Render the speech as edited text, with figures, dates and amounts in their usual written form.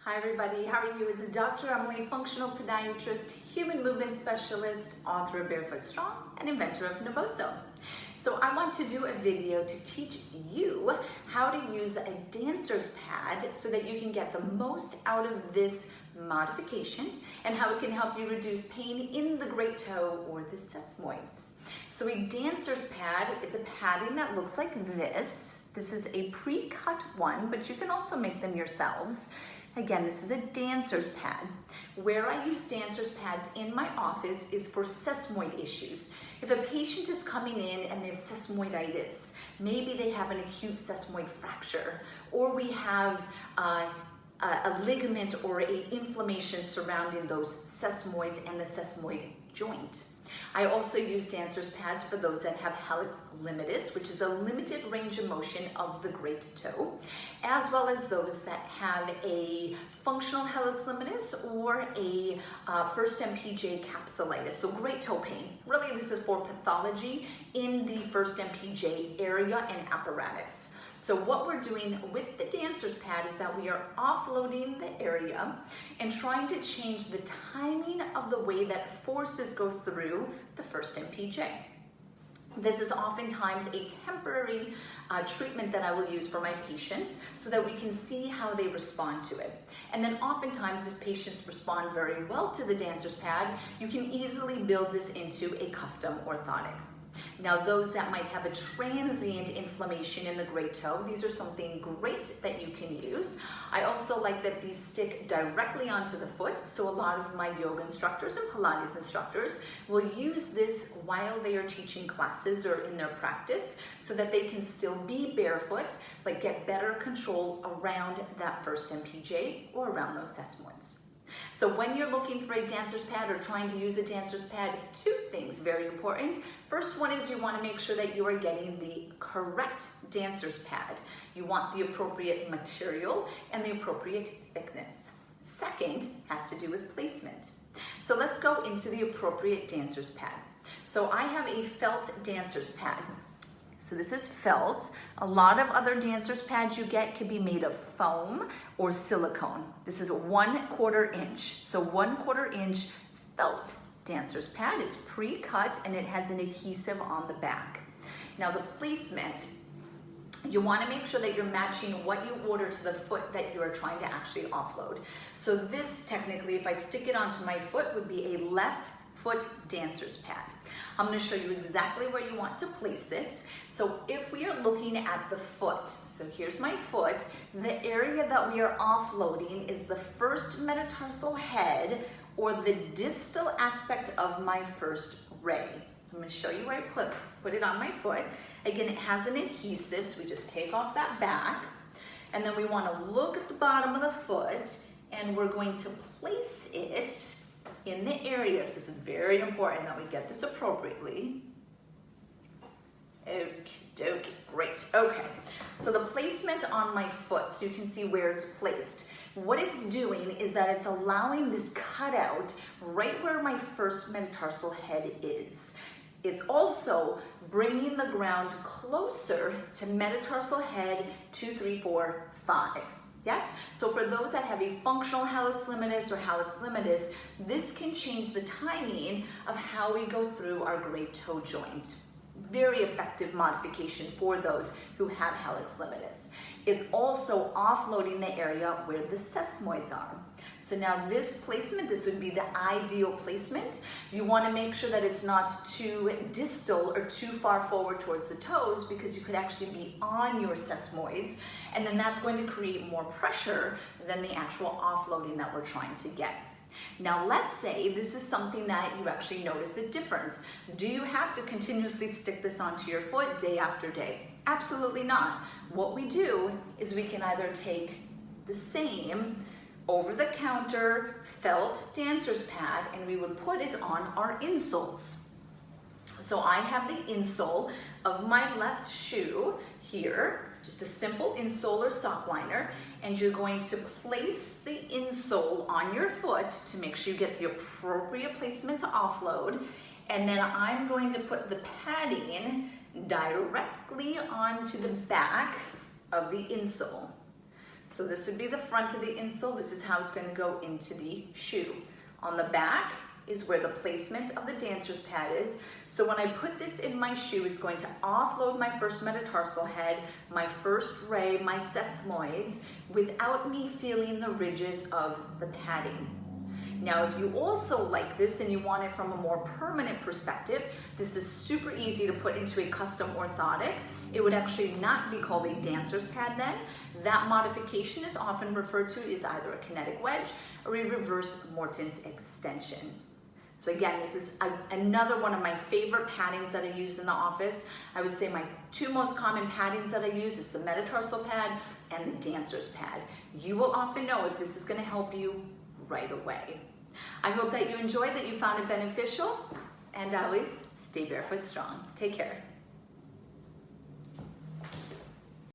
Hi everybody, how are you? It's Dr. Emily, functional podiatrist, human movement specialist, author of Barefoot Strong, and inventor of Naboso. So I want to do a video to teach you how to use a dancer's pad so that you can get the most out of this modification and how it can help you reduce pain in the great toe or the sesamoids. So a dancer's pad is a padding that looks like this. This is a pre-cut one, but you can also make them yourselves. Again, this is a dancer's pad. Where I use dancer's pads in my office is for sesamoid issues. If a patient is coming in and they have sesamoiditis, maybe they have an acute sesamoid fracture, or we have a ligament or an inflammation surrounding those sesamoids and the sesamoid joint. I also use dancer's pads for those that have Hallux Limitus, which is a limited range of motion of the great toe, as well as those that have a functional Hallux Limitus or a first MPJ capsulitis, so great toe pain. Really, this is for pathology in the first MPJ area and apparatus. So what we're doing with the dancer's pad is that we are offloading the area and trying to change the timing of the way that forces go through the first MPJ. This is oftentimes a temporary treatment that I will use for my patients so that we can see how they respond to it. And then oftentimes if patients respond very well to the dancer's pad, you can easily build this into a custom orthotic. Now those that might have a transient inflammation in the great toe, these are something great that you can use. I also like that these stick directly onto the foot, so a lot of my yoga instructors and Pilates instructors will use this while they are teaching classes or in their practice so that they can still be barefoot but get better control around that first MPJ or around those sesamoids. So when you're looking for a dancer's pad or trying to use a dancer's pad, two things very important. First one is you want to make sure that you are getting the correct dancer's pad. You want the appropriate material and the appropriate thickness. Second has to do with placement. So let's go into the appropriate dancer's pad. So I have a felt dancer's pad. So this is felt. A lot of other dancer's pads you get could be made of foam or silicone. This is 1/4 inch. So 1/4 inch felt dancer's pad. It's pre-cut and it has an adhesive on the back. Now the placement, you want to make sure that you're matching what you order to the foot that you are trying to actually offload. So this technically, if I stick it onto my foot, would be a left foot dancer's pad. I'm going to show you exactly where you want to place it. So if we are looking at the foot, so here's my foot, the area that we are offloading is the first metatarsal head or the distal aspect of my first ray. I'm going to show you where I put it on my foot. Again, it has an adhesive, so we just take off that back. And then we want to look at the bottom of the foot and we're going to place it in the areas. This is very important that we get this appropriately. Okay, great. Okay, so the placement on my foot, so you can see where it's placed. What it's doing is that it's allowing this cutout right where my first metatarsal head is. It's also bringing the ground closer to metatarsal head 2, 3, 4, 5. Yes? So for those that have a functional Hallux Limitus or Hallux Limitus, this can change the timing of how we go through our great toe joint. Very effective modification for those who have Hallux Limitus. Is also offloading the area where the sesamoids are. So now this placement, this would be the ideal placement. You want to make sure that it's not too distal or too far forward towards the toes because you could actually be on your sesamoids and then that's going to create more pressure than the actual offloading that we're trying to get. Now let's say this is something that you actually notice a difference. Do you have to continuously stick this onto your foot day after day? Absolutely not. What we do is we can either take the same over-the-counter felt dancer's pad and we would put it on our insoles. So I have the insole of my left shoe here, just a simple insole or sock liner, and you're going to place the insole on your foot to make sure you get the appropriate placement to offload, and then I'm going to put the padding directly onto the back of the insole. So this would be the front of the insole. This is how it's going to go into the shoe. On the back is where the placement of the dancer's pad is. So when I put this in my shoe, it's going to offload my first metatarsal head, my first ray, my sesamoids, without me feeling the ridges of the padding. Now, if you also like this and you want it from a more permanent perspective, this is super easy to put into a custom orthotic. It would actually not be called a dancer's pad then. That modification is often referred to as either a kinetic wedge or a reverse Morton's extension. So again, this is another one of my favorite paddings that I use in the office. I would say my two most common paddings that I use is the metatarsal pad and the dancer's pad. You will often know if this is going to help you right away. I hope that you enjoyed, that you found it beneficial, and always stay barefoot strong. Take care.